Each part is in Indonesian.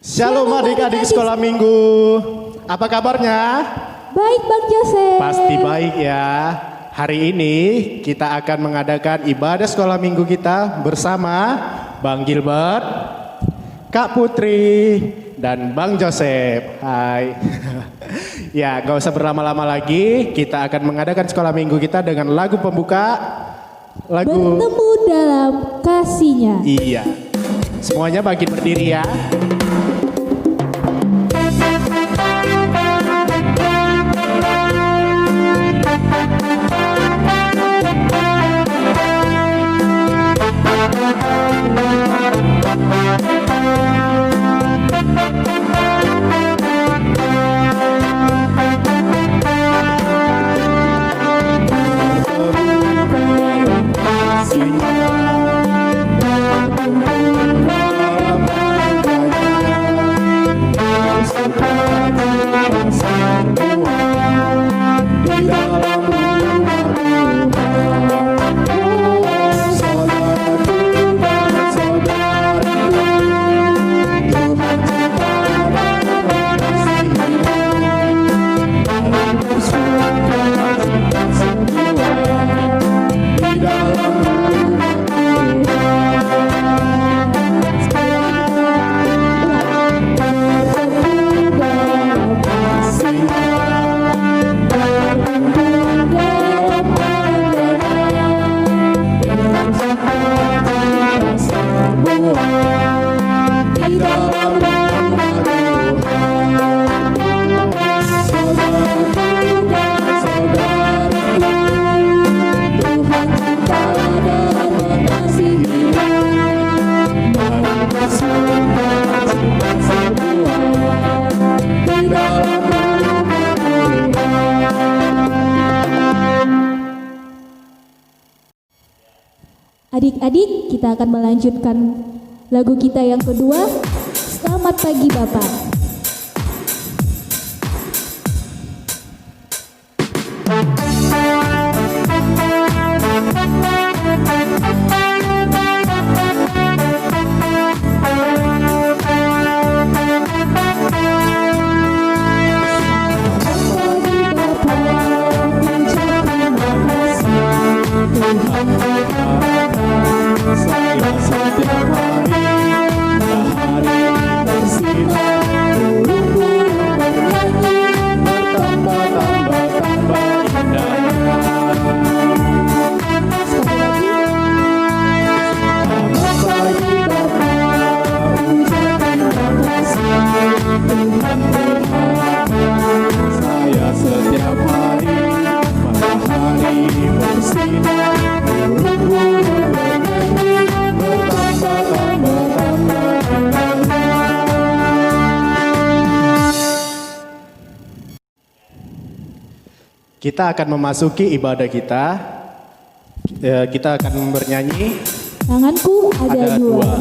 Shalom adik-adik sekolah minggu. Apa kabarnya? Baik Bang Joseph. Pasti baik ya. Hari ini kita akan mengadakan ibadah sekolah minggu kita bersama Bang Gilbert, Kak Putri, dan Bang Joseph. Hai. Ya, gak usah berlama-lama lagi. Kita akan mengadakan sekolah minggu kita dengan lagu pembuka. Bertemu dalam kasihnya. Iya. Semuanya bangkit berdiri ya. Adik-adik, kita akan melanjutkan lagu kita yang kedua. Selamat pagi Bapak. Kita akan memasuki ibadah kita. Kita akan bernyanyi. Tanganku ada dua.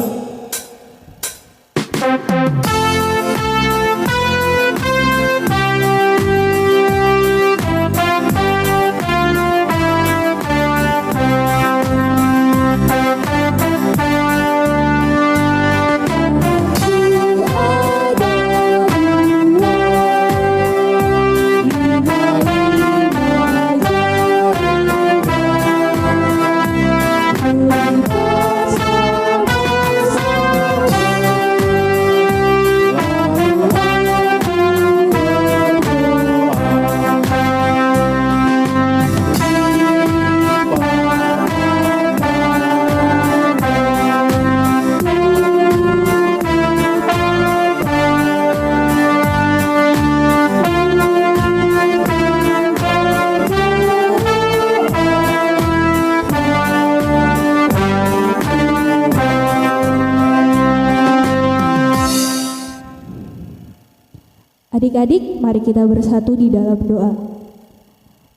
Adik-adik, mari kita bersatu di dalam doa.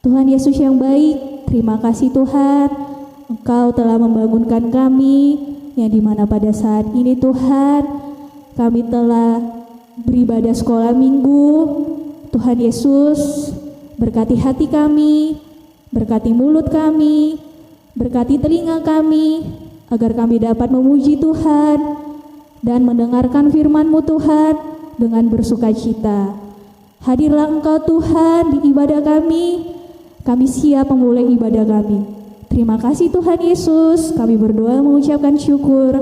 Tuhan Yesus yang baik, terima kasih Tuhan, Engkau telah membangunkan kami, yang dimana pada saat ini Tuhan, kami telah beribadah sekolah minggu. Tuhan Yesus, berkati hati kami, berkati mulut kami, berkati telinga kami, agar kami dapat memuji Tuhan. dan mendengarkan firman-Mu Tuhan dengan bersukacita. Hadirlah Engkau Tuhan di ibadah kami siap memulai ibadah kami. Terima kasih Tuhan Yesus, kami berdoa mengucapkan syukur.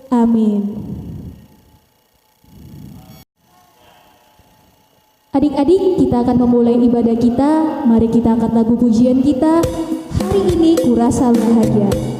Amin. Adik-adik, kita akan memulai ibadah kita. Mari kita angkat lagu pujian kita. Hari ini kurasa bahagia.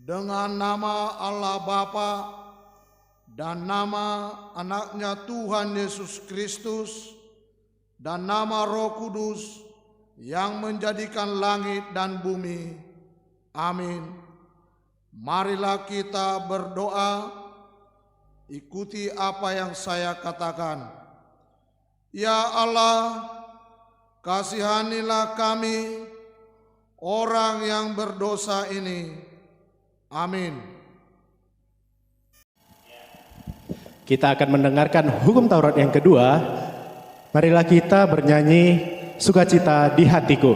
Dengan nama Allah Bapa dan nama anaknya Tuhan Yesus Kristus dan nama Roh Kudus yang menjadikan langit dan bumi. Amin. Marilah kita berdoa, ikuti apa yang saya katakan. Ya Allah, kasihanilah kami, orang yang berdosa ini. Amin. Kita akan mendengarkan hukum Taurat yang kedua. Marilah kita bernyanyi Sukacita di Hatiku.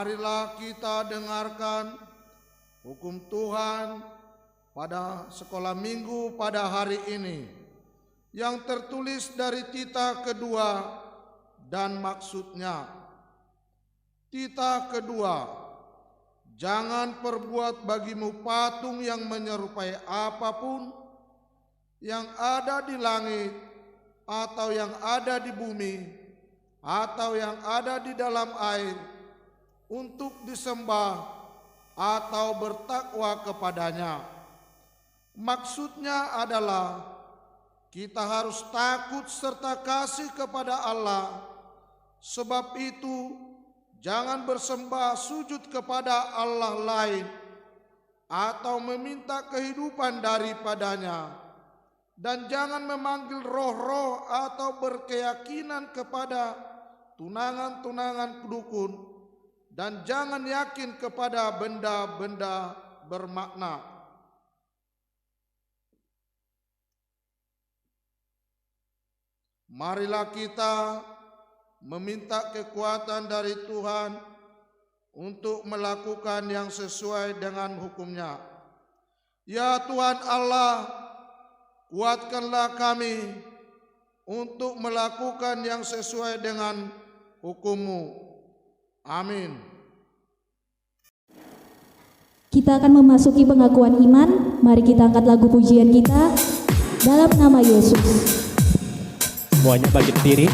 Marilah kita dengarkan hukum Tuhan pada sekolah minggu pada hari ini yang tertulis dari Tita kedua dan maksudnya. Tita kedua, jangan perbuat bagimu patung yang menyerupai apapun yang ada di langit atau yang ada di bumi atau yang ada di dalam air untuk disembah atau bertakwa kepadanya. Maksudnya adalah kita harus takut serta kasih kepada Allah. Sebab itu jangan bersembah sujud kepada Allah lain atau meminta kehidupan daripadanya dan jangan memanggil roh-roh atau berkeyakinan kepada tunangan-tunangan dukun, dan jangan yakin kepada benda-benda bermakna. Marilah kita meminta kekuatan dari Tuhan untuk melakukan yang sesuai dengan hukum-Nya. Ya Tuhan Allah, kuatkanlah kami untuk melakukan yang sesuai dengan hukum-Mu. Amin. Kita akan memasuki pengakuan iman. Mari kita angkat lagu pujian kita, dalam nama Yesus. Semuanya bagi diri.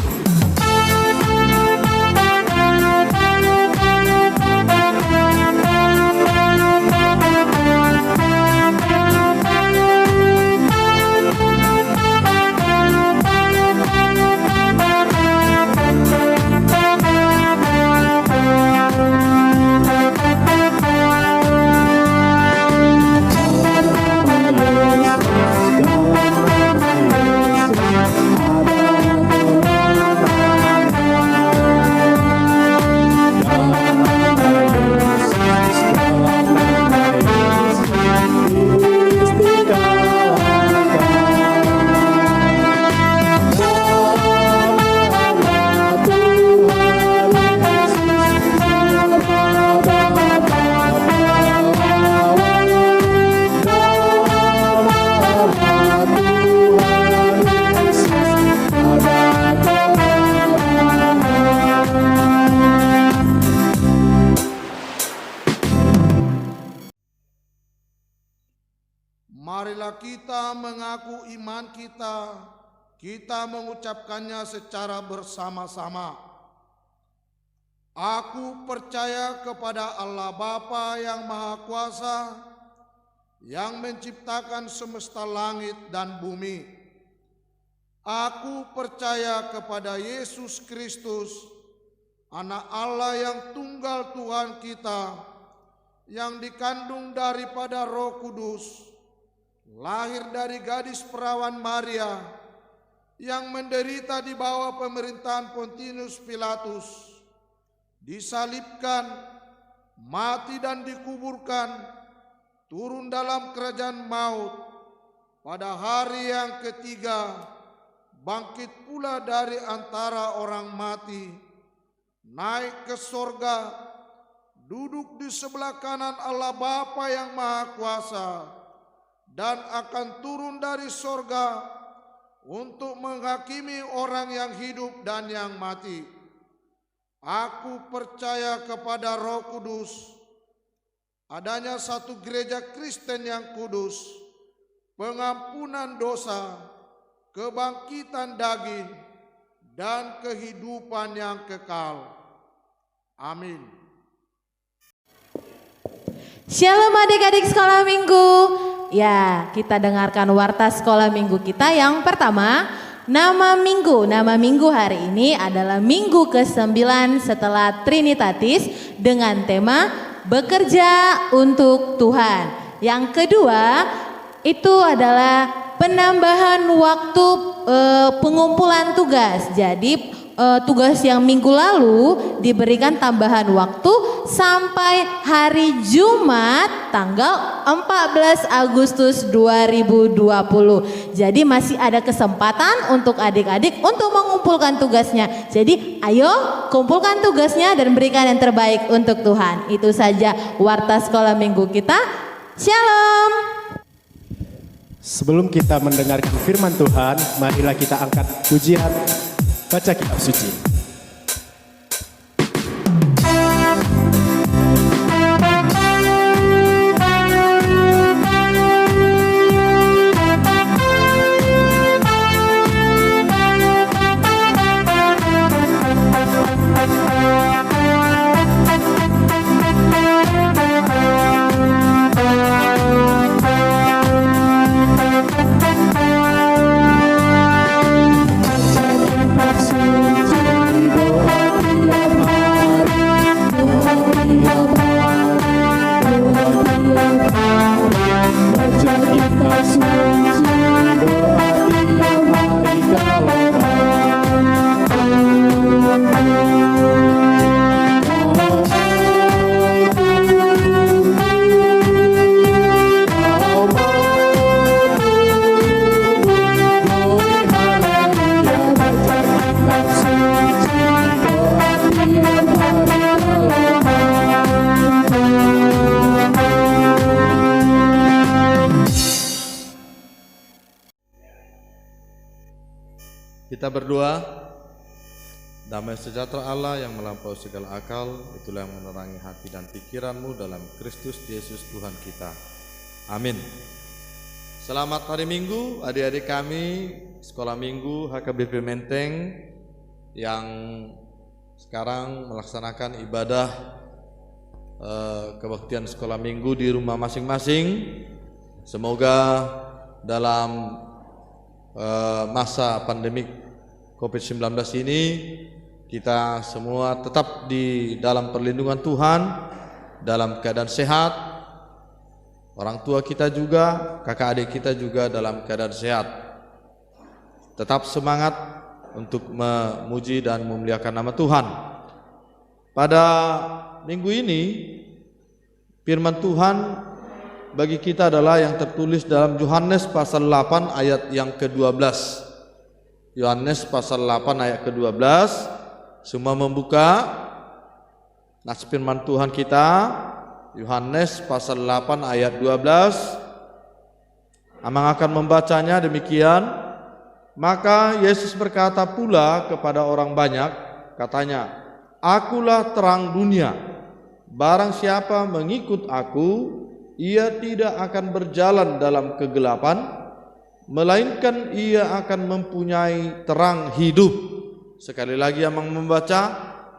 Marilah kita mengaku iman kita mengucapkannya secara bersama-sama. Aku percaya kepada Allah Bapa yang Maha Kuasa, yang menciptakan semesta langit dan bumi. Aku percaya kepada Yesus Kristus, Anak Allah yang tunggal Tuhan kita, yang dikandung daripada Roh Kudus, lahir dari gadis perawan Maria, yang menderita di bawah pemerintahan Pontius Pilatus, disalibkan, mati dan dikuburkan, turun dalam kerajaan maut, pada hari yang ketiga bangkit pula dari antara orang mati, naik ke sorga, duduk di sebelah kanan Allah Bapa yang Maha Kuasa, dan akan turun dari sorga untuk menghakimi orang yang hidup dan yang mati. Aku percaya kepada Roh Kudus, adanya satu gereja Kristen yang kudus, pengampunan dosa, kebangkitan daging, dan kehidupan yang kekal. Amin. Shalom adik-adik sekolah minggu. Ya, kita dengarkan warta sekolah minggu kita yang pertama. Nama minggu hari ini adalah minggu ke-9 setelah Trinitatis dengan tema bekerja untuk Tuhan. Yang kedua itu adalah penambahan waktu pengumpulan tugas. Jadi tugas yang minggu lalu diberikan tambahan waktu sampai hari Jumat tanggal 14 Agustus 2020. Jadi masih ada kesempatan untuk adik-adik untuk mengumpulkan tugasnya. Jadi ayo kumpulkan tugasnya dan berikan yang terbaik untuk Tuhan. Itu saja warta sekolah minggu kita. Shalom. Sebelum kita mendengarkan firman Tuhan, marilah kita angkat pujian baca kitab suci. Suci Kita berdoa. Damai sejahtera Allah yang melampaui segala akal, itulah yang menerangi hati dan pikiranmu dalam Kristus Yesus Tuhan kita. Amin. Selamat hari Minggu adik-adik kami Sekolah Minggu HKBP Menteng yang sekarang melaksanakan ibadah kebaktian sekolah minggu di rumah masing-masing. Semoga dalam masa pandemik COVID-19 ini kita semua tetap di dalam perlindungan Tuhan, dalam keadaan sehat. Orang tua kita juga, kakak adik kita juga dalam keadaan sehat. Tetap semangat untuk memuji dan memuliakan nama Tuhan. Pada minggu ini, firman Tuhan bagi kita adalah yang tertulis dalam Yohanes pasal 8 ayat yang ke-12. Yohanes pasal 8 ayat ke-12. Semua membuka nas firman Tuhan kita, Yohanes pasal 8 ayat 12. Amang akan membacanya demikian. Maka Yesus berkata pula kepada orang banyak, katanya, "Akulah terang dunia. Barang siapa mengikut aku, ia tidak akan berjalan dalam kegelapan, melainkan ia akan mempunyai terang hidup." Sekali lagi Amang membaca,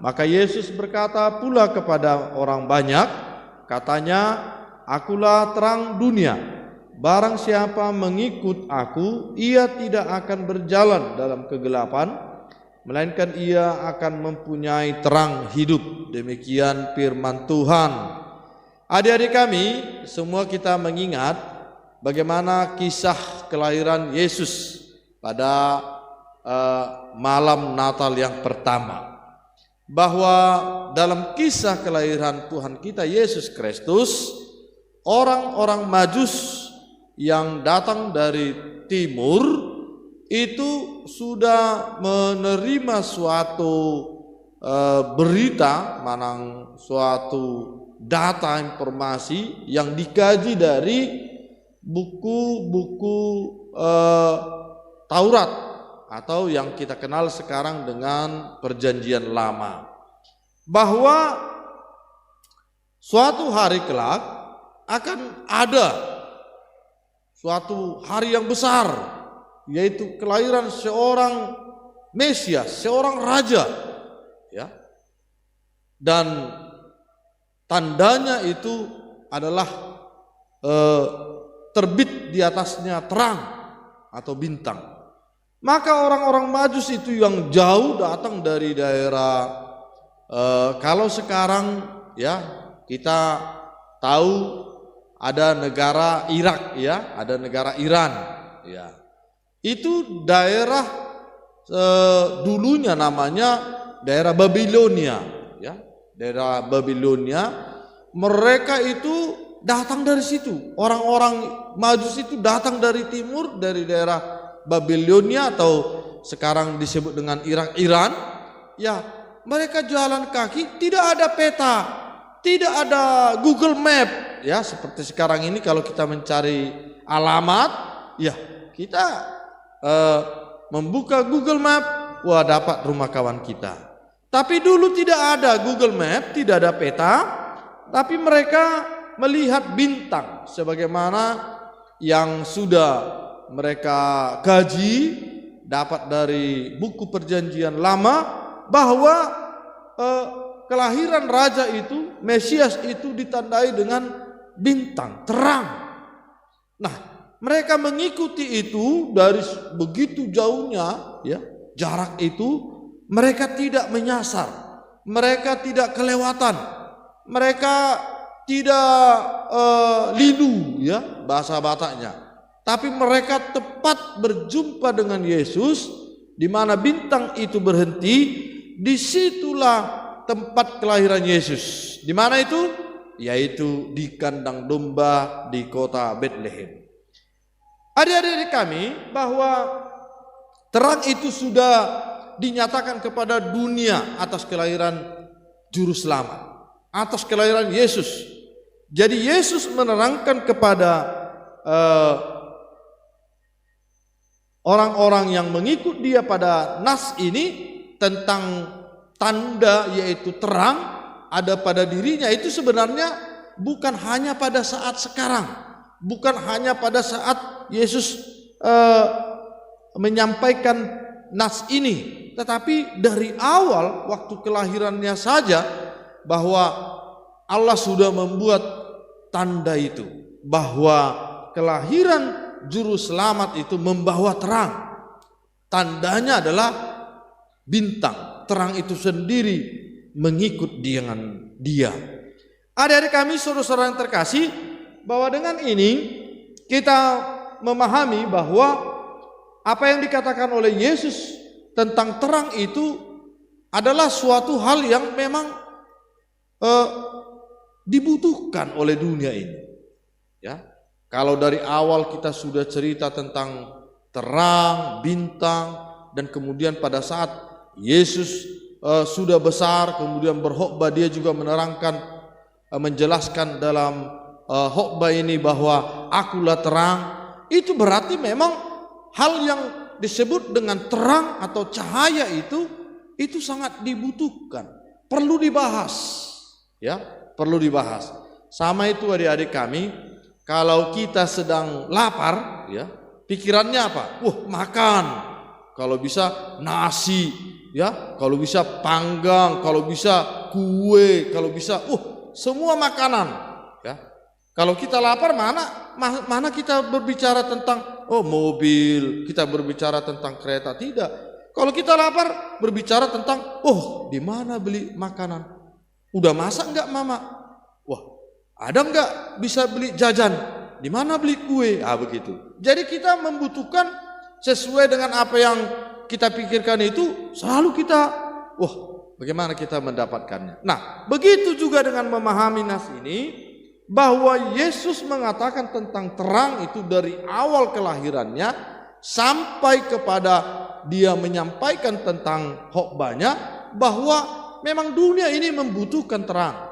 maka Yesus berkata pula kepada orang banyak, katanya, "Akulah terang dunia. Barang siapa mengikut aku, ia tidak akan berjalan dalam kegelapan, melainkan ia akan mempunyai terang hidup." Demikian firman Tuhan. Adik-adik kami, semua kita mengingat bagaimana kisah kelahiran Yesus pada malam Natal yang pertama. Bahwa dalam kisah kelahiran Tuhan kita Yesus Kristus, orang-orang Majus yang datang dari timur itu sudah menerima suatu berita, manang suatu data informasi yang dikaji dari buku-buku Taurat atau yang kita kenal sekarang dengan Perjanjian Lama, bahwa suatu hari kelak akan ada suatu hari yang besar, yaitu kelahiran seorang Mesias, seorang raja, ya. Dan tandanya itu adalah terbit di atasnya terang atau bintang. Maka orang-orang Majus itu yang jauh datang dari daerah kalau sekarang ya kita tahu ada negara Irak, ya, ada negara Iran, ya. Itu daerah dulunya namanya daerah Babilonia, ya. Daerah Babilonia, mereka itu datang dari situ. Orang-orang Majus itu datang dari timur, dari daerah Babilonia atau sekarang disebut dengan Irak, Iran. Ya, mereka jalan kaki, tidak ada peta, tidak ada Google Map, ya. Seperti sekarang ini kalau kita mencari alamat, ya kita membuka Google Map, wah dapat rumah kawan kita. Tapi dulu tidak ada Google Map, tidak ada peta, tapi mereka melihat bintang sebagaimana yang sudah mereka kaji dapat dari buku Perjanjian Lama, bahwa kelahiran raja itu, Mesias itu ditandai dengan bintang terang. Nah, mereka mengikuti itu dari begitu jauhnya, ya, jarak itu, mereka tidak menyasar, mereka tidak kelewatan, mereka tidak lidu, ya, bahasa Bataknya. Tapi mereka tepat berjumpa dengan Yesus, di mana bintang itu berhenti. Disitulah tempat kelahiran Yesus. Di mana itu? Yaitu di kandang domba di kota Bethlehem. Adik-adik kami, bahwa terang itu sudah dinyatakan kepada dunia atas kelahiran Juru Selamat, atas kelahiran Yesus. Jadi Yesus menerangkan kepada orang-orang yang mengikut dia pada nas ini tentang tanda yaitu terang ada pada dirinya, itu sebenarnya bukan hanya pada saat sekarang, bukan hanya pada saat Yesus menyampaikan nas ini, tetapi dari awal waktu kelahirannya saja bahwa Allah sudah membuat tanda itu, bahwa kelahiran juru selamat itu membawa terang. Tandanya adalah bintang, terang itu sendiri mengikut dengan dia. Adik-adik kami, saudara-saudara yang terkasih, bahwa dengan ini kita memahami bahwa apa yang dikatakan oleh Yesus tentang terang itu adalah suatu hal yang memang dibutuhkan oleh dunia ini. Ya, kalau dari awal kita sudah cerita tentang terang, bintang, dan kemudian pada saat Yesus sudah besar, kemudian berkhotbah, dia juga menerangkan, menjelaskan dalam khotbah ini bahwa akulah terang. Itu berarti memang hal yang disebut dengan terang atau cahaya itu sangat dibutuhkan, perlu dibahas, ya, perlu dibahas. Sama itu adik-adik kami, kalau kita sedang lapar, ya, pikirannya apa? Makan. Kalau bisa nasi, ya, kalau bisa panggang, kalau bisa kue, kalau bisa semua makanan, ya. Kalau kita lapar, mana kita berbicara tentang mobil, kita berbicara tentang kereta, tidak. Kalau kita lapar berbicara tentang di mana beli makanan? Udah masak enggak mama? Ada enggak bisa beli jajan? Di mana beli kue? Begitu. Jadi kita membutuhkan sesuai dengan apa yang kita pikirkan itu, selalu kita bagaimana kita mendapatkannya. Nah, begitu juga dengan memahami nas ini, bahwa Yesus mengatakan tentang terang itu dari awal kelahirannya sampai kepada dia menyampaikan tentang khotbahnya, bahwa memang dunia ini membutuhkan terang.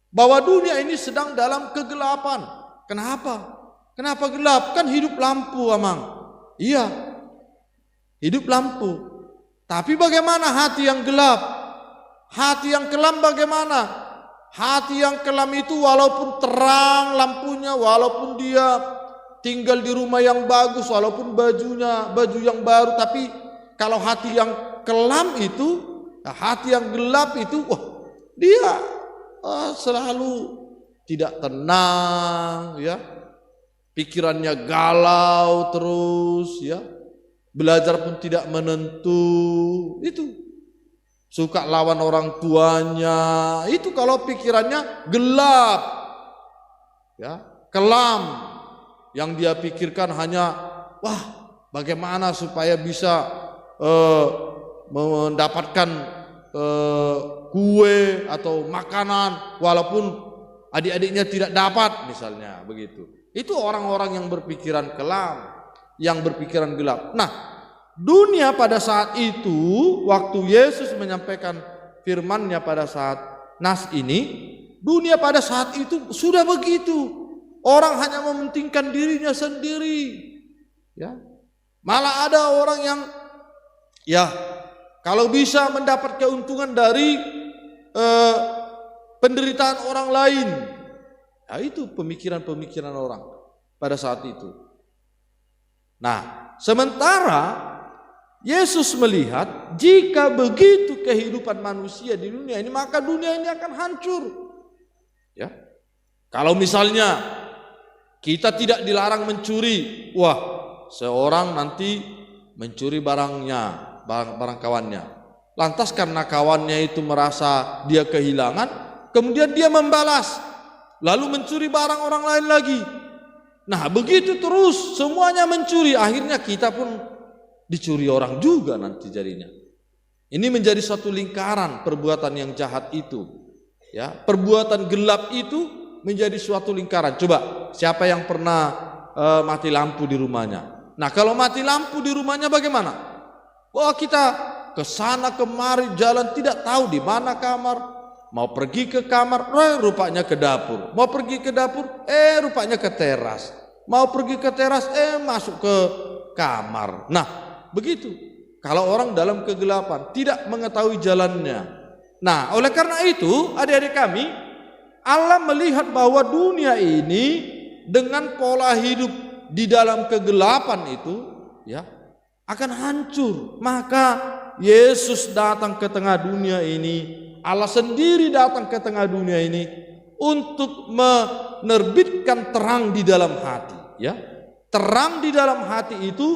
Bahwa dunia ini sedang dalam kegelapan. Kenapa? Kenapa gelap? Kan hidup lampu, Amang. Iya, hidup lampu. Tapi bagaimana hati yang gelap? Hati yang kelam bagaimana? Hati yang kelam itu walaupun terang lampunya, walaupun dia tinggal di rumah yang bagus, walaupun baju yang baru, tapi kalau hati yang kelam itu, hati yang gelap itu, dia selalu tidak tenang, ya, pikirannya galau terus, ya, belajar pun tidak menentu, itu suka lawan orang tuanya, itu kalau pikirannya gelap, ya, kelam, yang dia pikirkan hanya bagaimana supaya bisa mendapatkan kue atau makanan walaupun adik-adiknya tidak dapat, misalnya begitu. Itu orang-orang yang berpikiran kelam, yang berpikiran gelap. Nah, dunia pada saat itu, waktu Yesus menyampaikan firman-Nya pada saat nas ini, dunia pada saat itu sudah begitu. Orang hanya mementingkan dirinya sendiri, ya. Malah ada orang yang kalau bisa mendapat keuntungan dari penderitaan orang lain. Itu pemikiran-pemikiran orang pada saat itu. Nah, sementara Yesus melihat jika begitu kehidupan manusia di dunia ini, maka dunia ini akan hancur. Ya. Kalau misalnya kita tidak dilarang mencuri, seorang nanti mencuri barang kawannya. Lantas karena kawannya itu merasa dia kehilangan, kemudian dia membalas, lalu mencuri barang orang lain lagi. Nah, begitu terus semuanya mencuri, akhirnya kita pun dicuri orang juga nanti jadinya. Ini menjadi suatu lingkaran perbuatan yang jahat itu. Ya, perbuatan gelap itu menjadi suatu lingkaran. Coba, siapa yang pernah mati lampu di rumahnya? Nah, kalau mati lampu di rumahnya bagaimana? Kita ke sana kemari jalan tidak tahu di mana kamar. Mau pergi ke kamar, rupanya ke dapur. Mau pergi ke dapur, rupanya ke teras. Mau pergi ke teras, masuk ke kamar. Nah, begitu. Kalau orang dalam kegelapan tidak mengetahui jalannya. Nah, oleh karena itu, adik-adik kami, Allah melihat bahwa dunia ini dengan pola hidup di dalam kegelapan itu, ya, akan hancur. Maka Yesus datang ke tengah dunia ini, Allah sendiri datang ke tengah dunia ini untuk menerbitkan terang di dalam hati, ya. Terang di dalam hati itu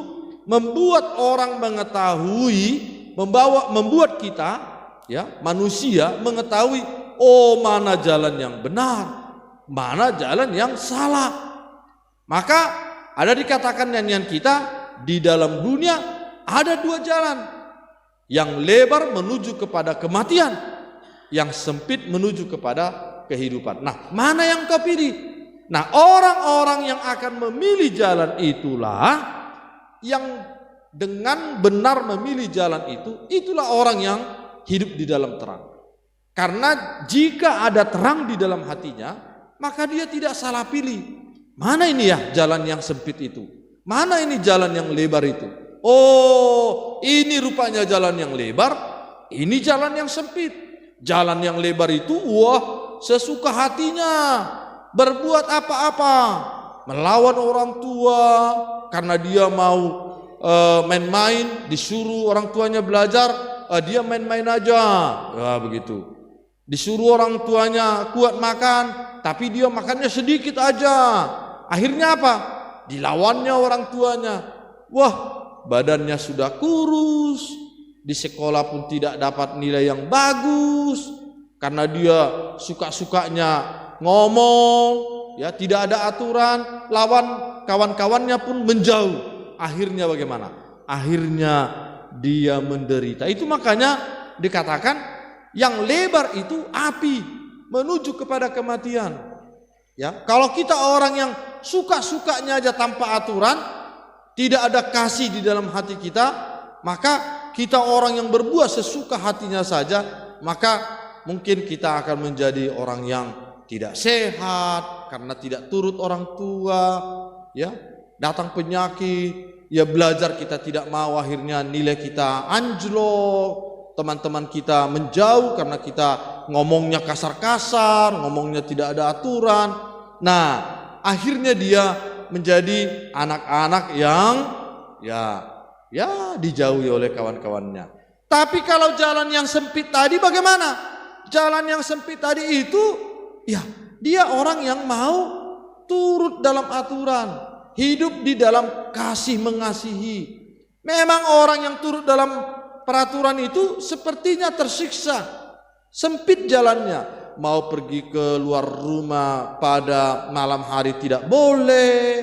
membuat orang mengetahui, membuat kita, ya, manusia mengetahui, oh, mana jalan yang benar, mana jalan yang salah. Maka ada dikatakan nyanyian kita, di dalam dunia ada dua jalan. Yang lebar menuju kepada kematian, yang sempit menuju kepada kehidupan. Nah, mana yang kau pilih? Nah, orang-orang yang akan memilih jalan itulah yang dengan benar memilih jalan itu, itulah orang yang hidup di dalam terang. Karena jika ada terang di dalam hatinya, maka dia tidak salah pilih. Mana ini ya jalan yang sempit itu? Mana ini jalan yang lebar itu? Oh, ini rupanya jalan yang lebar, ini jalan yang sempit. Jalan yang lebar itu, wah, sesuka hatinya, berbuat apa-apa, melawan orang tua karena dia mau main-main, disuruh orang tuanya belajar, dia main-main aja, ya begitu. Disuruh orang tuanya kuat makan, tapi dia makannya sedikit aja. Akhirnya apa? Dilawannya orang tuanya. Wah, badannya sudah kurus, di sekolah pun tidak dapat nilai yang bagus karena dia suka-sukanya ngomong, ya, tidak ada aturan, lawan kawan-kawannya pun menjauh. Akhirnya bagaimana? Akhirnya dia menderita. Itu makanya dikatakan yang lebar itu api menuju kepada kematian. Ya, kalau kita orang yang suka-sukanya aja tanpa aturan, tidak ada kasih di dalam hati kita, maka kita orang yang berbuat sesuka hatinya saja, maka mungkin kita akan menjadi orang yang tidak sehat karena tidak turut orang tua, ya. Datang penyakit, ya, belajar kita tidak mau, akhirnya nilai kita anjlok. Teman-teman kita menjauh karena kita ngomongnya kasar-kasar, ngomongnya tidak ada aturan. Nah, akhirnya dia menjadi anak-anak yang ya dijauhi oleh kawan-kawannya. Tapi kalau jalan yang sempit tadi bagaimana? Jalan yang sempit tadi itu, ya, dia orang yang mau turut dalam aturan, hidup di dalam kasih mengasihi. Memang orang yang turut dalam peraturan itu sepertinya tersiksa, sempit jalannya. Mau pergi ke luar rumah pada malam hari tidak boleh.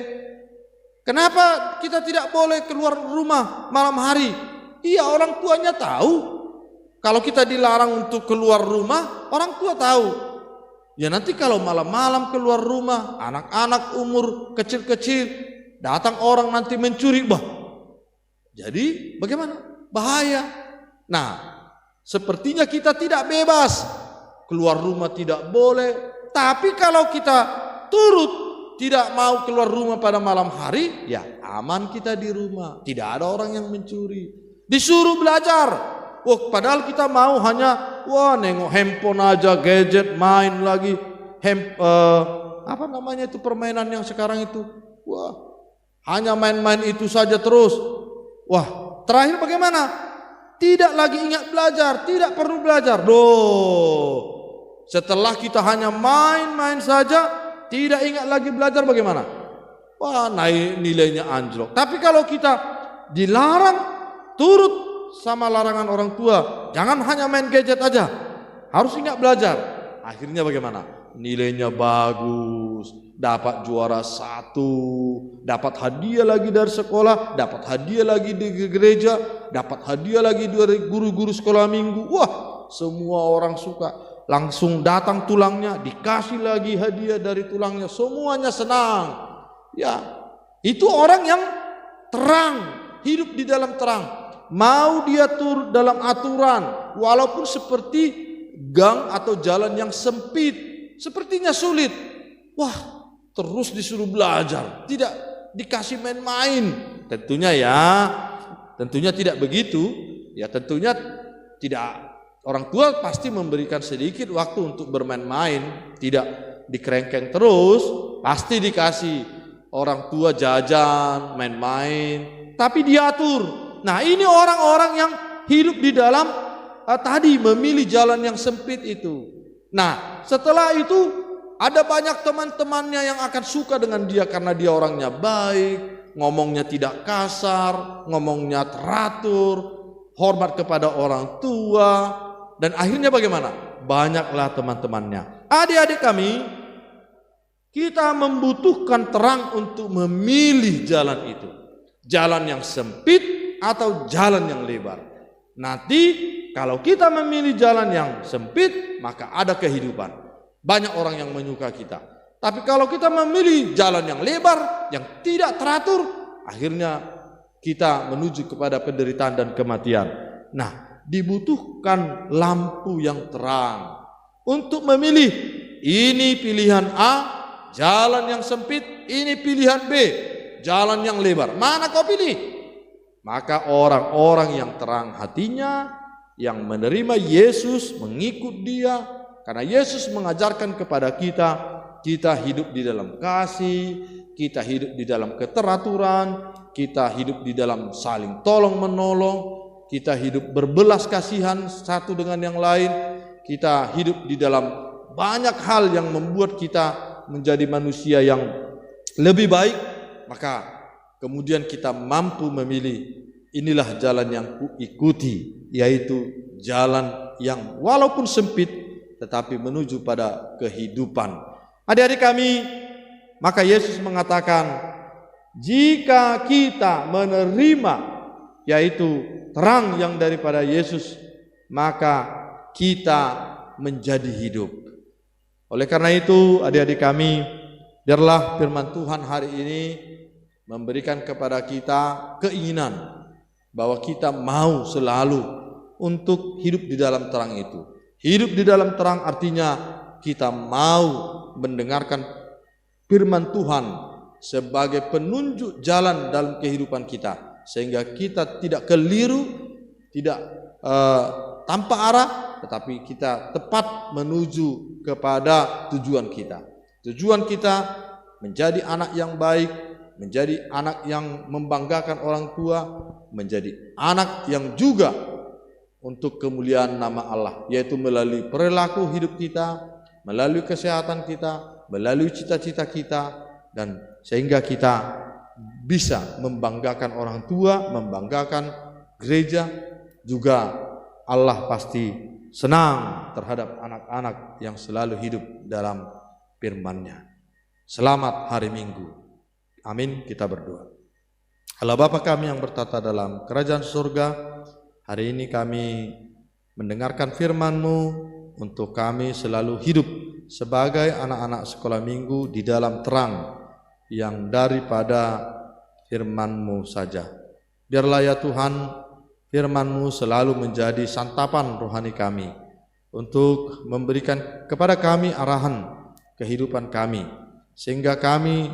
Kenapa kita tidak boleh keluar rumah malam hari? Iya, orang tuanya tahu. Kalau kita dilarang untuk keluar rumah, orang tua tahu. Ya, nanti kalau malam-malam keluar rumah, anak-anak umur kecil-kecil, datang orang nanti mencuri, bah, jadi bagaimana? Bahaya. Nah, sepertinya kita tidak bebas, keluar rumah tidak boleh. Tapi kalau kita turut tidak mau keluar rumah pada malam hari, ya aman kita di rumah, tidak ada orang yang mencuri. Disuruh belajar, padahal kita mau hanya nengok handphone aja, gadget, main lagi, apa namanya itu permainan yang sekarang itu, hanya main-main itu saja terus. Terakhir bagaimana? Tidak lagi ingat belajar, tidak perlu belajar. Setelah kita hanya main-main saja, tidak ingat lagi belajar, bagaimana? Naik nilainya anjlok. Tapi kalau kita dilarang, turut sama larangan orang tua, jangan hanya main gadget aja, harus ingat belajar. Akhirnya bagaimana? Nilainya bagus, dapat juara 1, dapat hadiah lagi dari sekolah, dapat hadiah lagi di gereja, dapat hadiah lagi dari guru-guru sekolah minggu. Semua orang suka, langsung datang tulangnya, dikasih lagi hadiah dari tulangnya, semuanya senang. Ya, itu orang yang terang, hidup di dalam terang. Mau dia turut dalam aturan, walaupun seperti gang atau jalan yang sempit, sepertinya sulit. Terus disuruh belajar, tidak dikasih main-main, tentunya tidak begitu. Ya tentunya tidak, orang tua pasti memberikan sedikit waktu untuk bermain-main, tidak dikerengkeng terus, pasti dikasih orang tua jajan, main-main, tapi diatur. Nah, ini orang-orang yang hidup di dalam tadi memilih jalan yang sempit itu. Nah, setelah itu ada banyak teman-temannya yang akan suka dengan dia karena dia orangnya baik, ngomongnya tidak kasar, ngomongnya teratur, hormat kepada orang tua, dan akhirnya bagaimana? Banyaklah teman-temannya. Adik-adik kami, kita membutuhkan terang untuk memilih jalan itu. Jalan yang sempit atau jalan yang lebar. Nanti kalau kita memilih jalan yang sempit, maka ada kehidupan. Banyak orang yang menyuka kita. Tapi kalau kita memilih jalan yang lebar, yang tidak teratur, akhirnya kita menuju kepada penderitaan dan kematian. Nah, dibutuhkan lampu yang terang untuk memilih. Ini pilihan A, jalan yang sempit. Ini pilihan B, jalan yang lebar. Mana kau pilih? Maka orang-orang yang terang hatinya, yang menerima Yesus, mengikut Dia, karena Yesus mengajarkan kepada kita, kita hidup di dalam kasih, kita hidup di dalam keteraturan, kita hidup di dalam saling tolong menolong, kita hidup berbelas kasihan satu dengan yang lain, kita hidup di dalam banyak hal yang membuat kita menjadi manusia yang lebih baik. Maka kemudian kita mampu memilih, inilah jalan yang kuikuti, yaitu jalan yang walaupun sempit tetapi menuju pada kehidupan. Adik-adik kami, maka Yesus mengatakan, jika kita menerima yaitu terang yang daripada Yesus, maka kita menjadi hidup. Oleh karena itu, adik-adik kami, biarlah firman Tuhan hari ini memberikan kepada kita keinginan bahwa kita mau selalu untuk hidup di dalam terang itu. Hidup di dalam terang artinya kita mau mendengarkan firman Tuhan sebagai penunjuk jalan dalam kehidupan kita, sehingga kita tidak keliru, tidak tanpa arah, tetapi kita tepat menuju kepada tujuan kita. Tujuan kita menjadi anak yang baik, menjadi anak yang membanggakan orang tua, menjadi anak yang juga untuk kemuliaan nama Allah, yaitu melalui perilaku hidup kita, melalui kesehatan kita, melalui cita-cita kita, dan sehingga kita bisa membanggakan orang tua, membanggakan gereja. Juga Allah pasti senang terhadap anak-anak yang selalu hidup dalam firman-Nya. Selamat hari Minggu. Amin, kita berdoa. Allah Bapa kami yang bertata dalam kerajaan surga, hari ini kami mendengarkan firman-Mu untuk kami selalu hidup sebagai anak-anak sekolah minggu di dalam terang yang daripada firman-Mu saja. Biarlah ya Tuhan, firman-Mu selalu menjadi santapan rohani kami untuk memberikan kepada kami arahan kehidupan kami, sehingga kami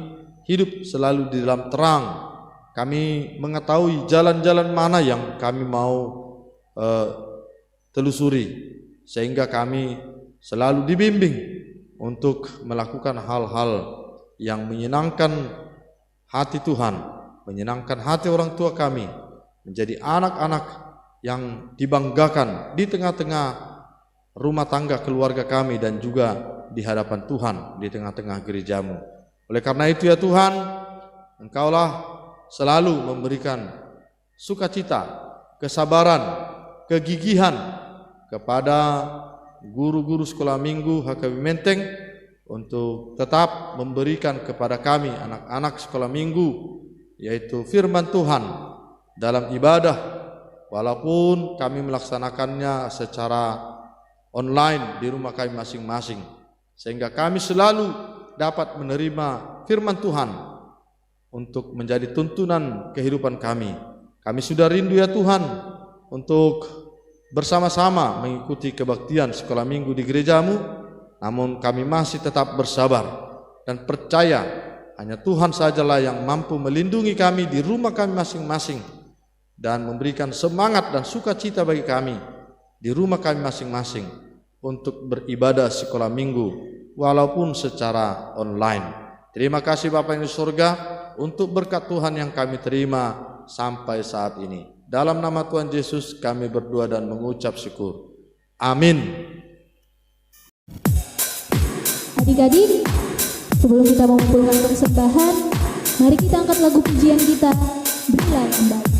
hidup selalu di dalam terang. Kami mengetahui jalan-jalan mana yang kami mau telusuri, sehingga kami selalu dibimbing untuk melakukan hal-hal yang menyenangkan hati Tuhan, menyenangkan hati orang tua kami, menjadi anak-anak yang dibanggakan di tengah-tengah rumah tangga keluarga kami dan juga di hadapan Tuhan di tengah-tengah gereja-Mu. Oleh karena itu ya Tuhan, Engkaulah selalu memberikan sukacita, kesabaran, kegigihan kepada guru-guru sekolah minggu HKBP Menteng untuk tetap memberikan kepada kami anak-anak sekolah minggu yaitu firman Tuhan dalam ibadah, walaupun kami melaksanakannya secara online di rumah kami masing-masing, sehingga kami selalu dapat menerima firman Tuhan untuk menjadi tuntunan kehidupan kami. Kami sudah rindu ya Tuhan untuk bersama-sama mengikuti kebaktian sekolah minggu di gereja-Mu, namun kami masih tetap bersabar dan percaya hanya Tuhan sajalah yang mampu melindungi kami di rumah kami masing-masing dan memberikan semangat dan sukacita bagi kami di rumah kami masing-masing untuk beribadah sekolah minggu walaupun secara online. Terima kasih Bapa yang di surga untuk berkat Tuhan yang kami terima sampai saat ini. Dalam nama Tuhan Yesus kami berdoa dan mengucap syukur. Amin. Adik-adik, sebelum kita mengumpulkan persembahan, mari kita angkat lagu pujian kita, Berilah yang Baik.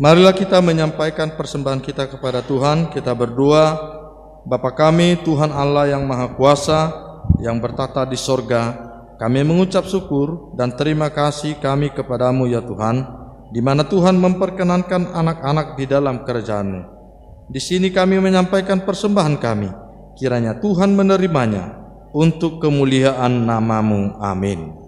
Marilah kita menyampaikan persembahan kita kepada Tuhan. Kita berdoa. Bapa kami, Tuhan Allah yang Maha Kuasa, yang bertata di sorga, kami mengucap syukur dan terima kasih kami kepadamu ya Tuhan, di mana Tuhan memperkenankan anak-anak di dalam kerajaan-Mu. Di sini kami menyampaikan persembahan kami, kiranya Tuhan menerimanya untuk kemuliaan nama-Mu. Amin.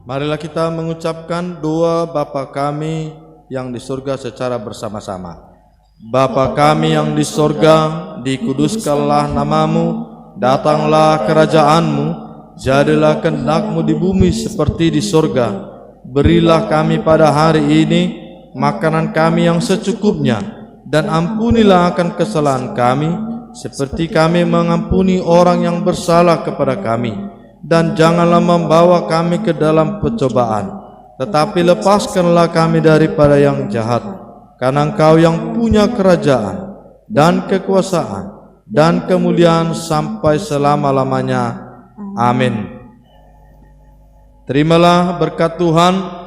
Marilah kita mengucapkan doa Bapa kami yang di surga secara bersama-sama. Bapa kami yang di surga, dikuduskanlah namamu, datanglah kerajaan-Mu, jadilah kehendak-Mu di bumi seperti di surga. Berilah kami pada hari ini makanan kami yang secukupnya, dan ampunilah akan kesalahan kami, seperti kami mengampuni orang yang bersalah kepada kami. Dan janganlah membawa kami ke dalam pencobaan, tetapi lepaskanlah kami daripada yang jahat. Karena Engkau yang punya kerajaan dan kekuasaan dan kemuliaan sampai selama-lamanya. Amin. Terimalah berkat Tuhan.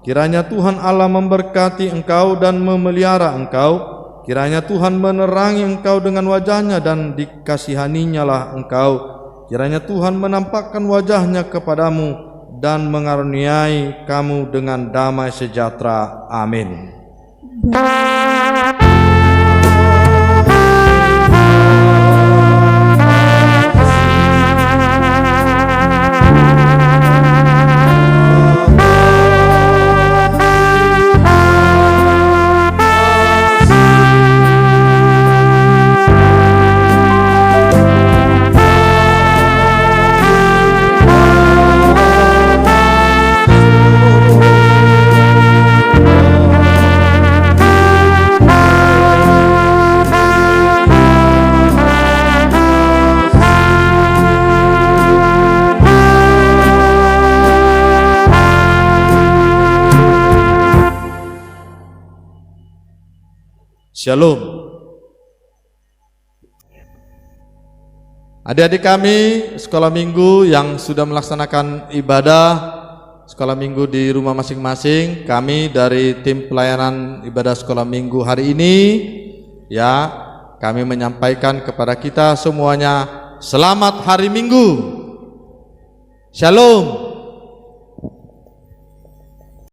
Kiranya Tuhan Allah memberkati engkau dan memelihara engkau. Kiranya Tuhan menerangi engkau dengan wajah-Nya dan dikasihaninya lah engkau. Kiranya Tuhan menampakkan wajah-Nya kepadamu dan mengaruniai kamu dengan damai sejahtera. Amin. Shalom. Adik-adik kami sekolah minggu yang sudah melaksanakan ibadah sekolah minggu di rumah masing-masing, kami dari tim pelayanan ibadah sekolah minggu hari ini ya, kami menyampaikan kepada kita semuanya selamat hari Minggu. Shalom.